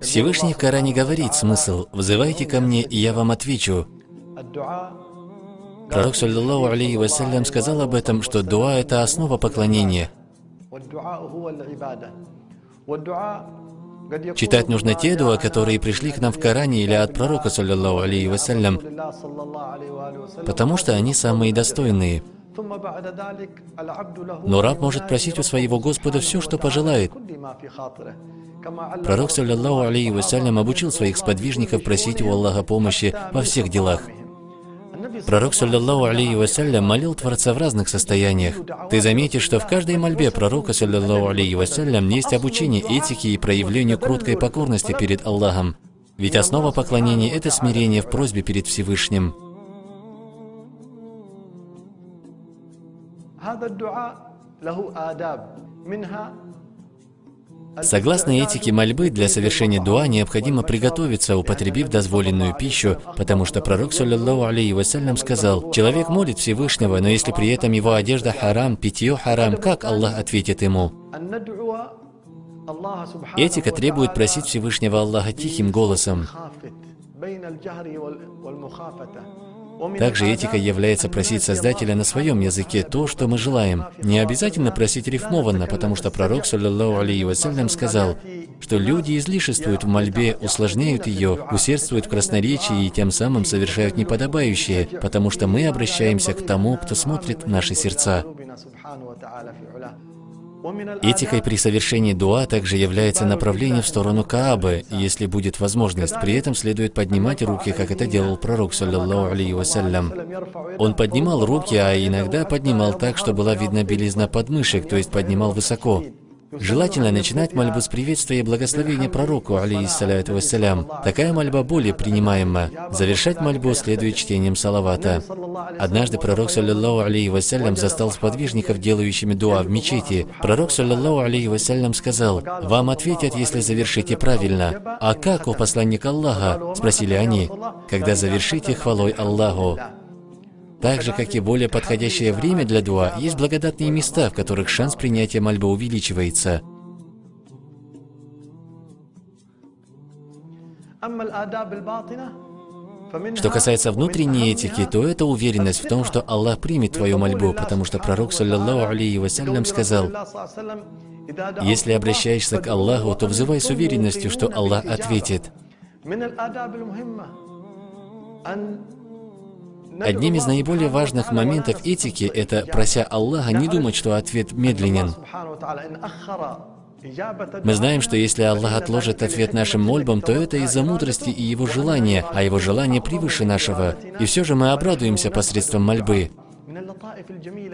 Всевышний в Коране говорит смысл: «Взывайте ко мне, и я вам отвечу». Пророк, саллаллаху алейхи вассалям, сказал об этом, что дуа – это основа поклонения. Читать нужно те дуа, которые пришли к нам в Коране или от пророка, саллаллаху алейхи вассалям, потому что они самые достойные. Но раб может просить у своего Господа все, что пожелает. Пророк, саллаллаху алейхи вассалям, обучил своих сподвижников просить у Аллаха помощи во всех делах. Пророк, саллаллаху алейхи вассалям, молил Творца в разных состояниях. Ты заметишь, что в каждой мольбе пророка, саллаллаху алейхи вассалям, есть обучение этике и проявлению кроткой покорности перед Аллахом. Ведь основа поклонения – это смирение в просьбе перед Всевышним. Согласно этике мольбы, для совершения дуа необходимо приготовиться, употребив дозволенную пищу, потому что пророк, саллаллаху алейхи вассалям, сказал: «Человек молит Всевышнего, но если при этом его одежда харам, питье харам, как Аллах ответит ему?» Этика требует просить Всевышнего Аллаха тихим голосом. Также этикой является просить Создателя на своем языке то, что мы желаем. Не обязательно просить рифмованно, потому что пророк, саллаллаху алейхи вассалям, сказал, что люди излишествуют в мольбе, усложняют ее, усердствуют в красноречии и тем самым совершают неподобающее, потому что мы обращаемся к тому, кто смотрит в наши сердца. Этикой при совершении дуа также является направление в сторону Каабы, если будет возможность. При этом следует поднимать руки, как это делал пророк, саллаллаху алейхи вассалям. Он поднимал руки, а иногда поднимал так, что была видна белизна подмышек, то есть поднимал высоко. Желательно начинать мольбу с приветствия и благословения пророку, алейхиссаляту вассалям. Такая мольба более принимаема. Завершать мольбу следует чтением салавата. Однажды пророк, саллаллаху алейхи вассалям, застал сподвижников, делающими дуа в мечети. Пророк, саллаллаху алейхи вассалям, сказал: «Вам ответят, если завершите правильно». «А как, о посланник Аллаха?» – спросили они. «Когда завершите хвалой Аллаху». Так же, как и более подходящее время для дуа, есть благодатные места, в которых шанс принятия мольбы увеличивается. Что касается внутренней этики, то это уверенность в том, что Аллах примет твою мольбу, потому что пророк, саллаллаху алейхи вассалям, сказал: «Если обращаешься к Аллаху, то взывай с уверенностью, что Аллах ответит». Одним из наиболее важных моментов этики – это, прося Аллаха, не думать, что ответ медленен. Мы знаем, что если Аллах отложит ответ нашим мольбам, то это из-за мудрости и Его желания, а Его желание превыше нашего. И все же мы обрадуемся посредством мольбы.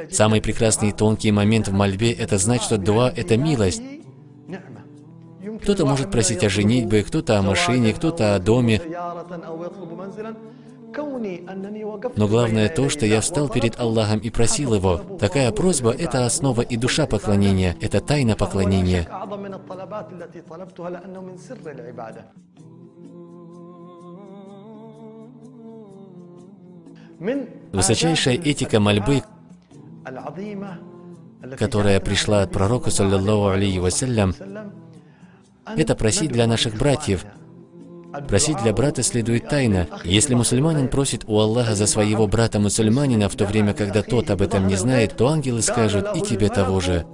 Самый прекрасный и тонкий момент в мольбе – это знать, что дуа – это милость. Кто-то может просить о женитьбе, кто-то о машине, кто-то о доме. Но главное то, что я встал перед Аллахом и просил Его. Такая просьба – это основа и душа поклонения, это тайна поклонения. Высочайшая этика мольбы, которая пришла от пророка, саллаллаху алейхи вассалям, это просить для наших братьев. Просить для брата следует тайно. Если мусульманин просит у Аллаха за своего брата-мусульманина, в то время, когда тот об этом не знает, то ангелы скажут: «И тебе того же».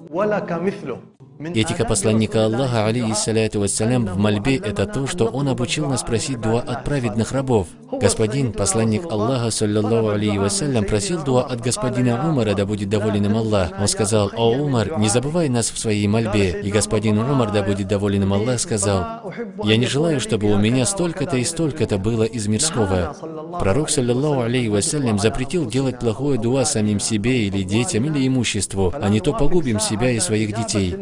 Этика посланника Аллаха, алейхиссаляту вассалям, в мольбе – это то, что он обучил нас просить дуа от праведных рабов. Господин, посланник Аллаха, саллаллаху алейхи вассалям, просил дуа от господина Умара, да будет доволен им Аллах. Он сказал: «О Умар, не забывай нас в своей мольбе». И господин Умар, да будет доволен им Аллах, сказал: «Я не желаю, чтобы у меня столько-то и столько-то было из мирского». Пророк, саллаллаху алейхи вассалям, запретил делать плохое дуа самим себе или детям или имуществу, а не то погубим себя и своих детей.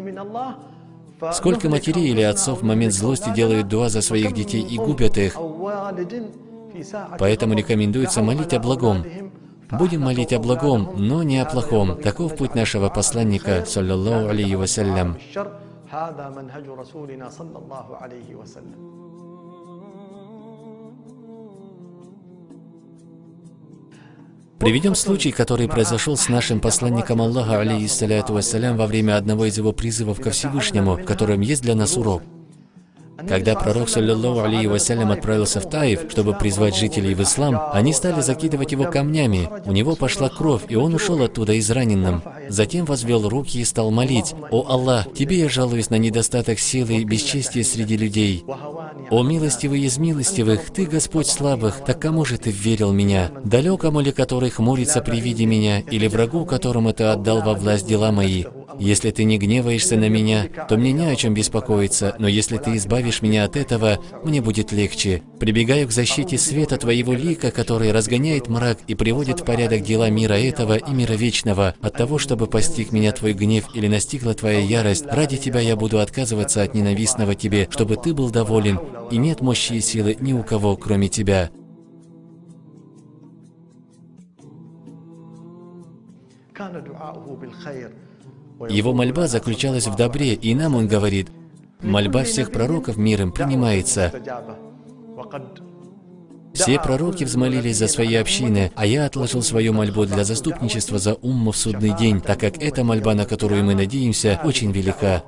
Сколько матерей или отцов в момент злости делают дуа за своих детей и губят их. Поэтому рекомендуется молить о благом. Будем молить о благом, но не о плохом. Таков путь нашего посланника, саллаллаху алейхи вассалям. Приведем случай, который произошел с нашим посланником Аллаха, алейхиссаляту вассалям, во время одного из его призывов ко Всевышнему, в котором есть для нас урок. Когда пророк, саллиллаху алейхи вассалям, отправился в Таиф, чтобы призвать жителей в ислам, они стали закидывать его камнями. У него пошла кровь, и он ушел оттуда израненным. Затем возвел руки и стал молить: «О Аллах, Тебе я жалуюсь на недостаток силы и бесчестия среди людей. О милостивый из милостивых, Ты Господь слабых, так кому же Ты вверил меня? Далекому ли, который хмурится при виде меня, или врагу, которому Ты отдал во власть дела мои? Если Ты не гневаешься на меня, то мне не о чем беспокоиться, но если Ты избавишь меня от этого, мне будет легче. Прибегаю к защите света Твоего лика, который разгоняет мрак и приводит в порядок дела мира этого и мира вечного. От того, чтобы постиг меня Твой гнев или настигла Твоя ярость, ради Тебя я буду отказываться от ненавистного Тебе, чтобы Ты был доволен, и нет мощи и силы ни у кого, кроме Тебя». Его мольба заключалась в добре, и нам он говорит: «Мольба всех пророков мир им принимается». Все пророки взмолились за свои общины, а я отложил свою мольбу для заступничества за умму в судный день, так как эта мольба, на которую мы надеемся, очень велика.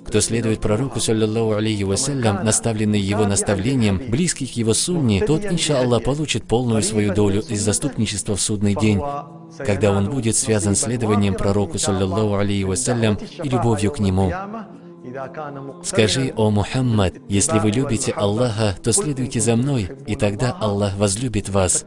Кто следует пророку, саллиллаху алейхи вассалям, наставленный его наставлением, близкий к его сунне, тот, иншааллах, получит полную свою долю из заступничества в судный день, когда он будет связан следованием пророку, саллиллаху алейхи вассалям, и любовью к нему. Скажи: «О Мухаммад, если вы любите Аллаха, то следуйте за мной, и тогда Аллах возлюбит вас».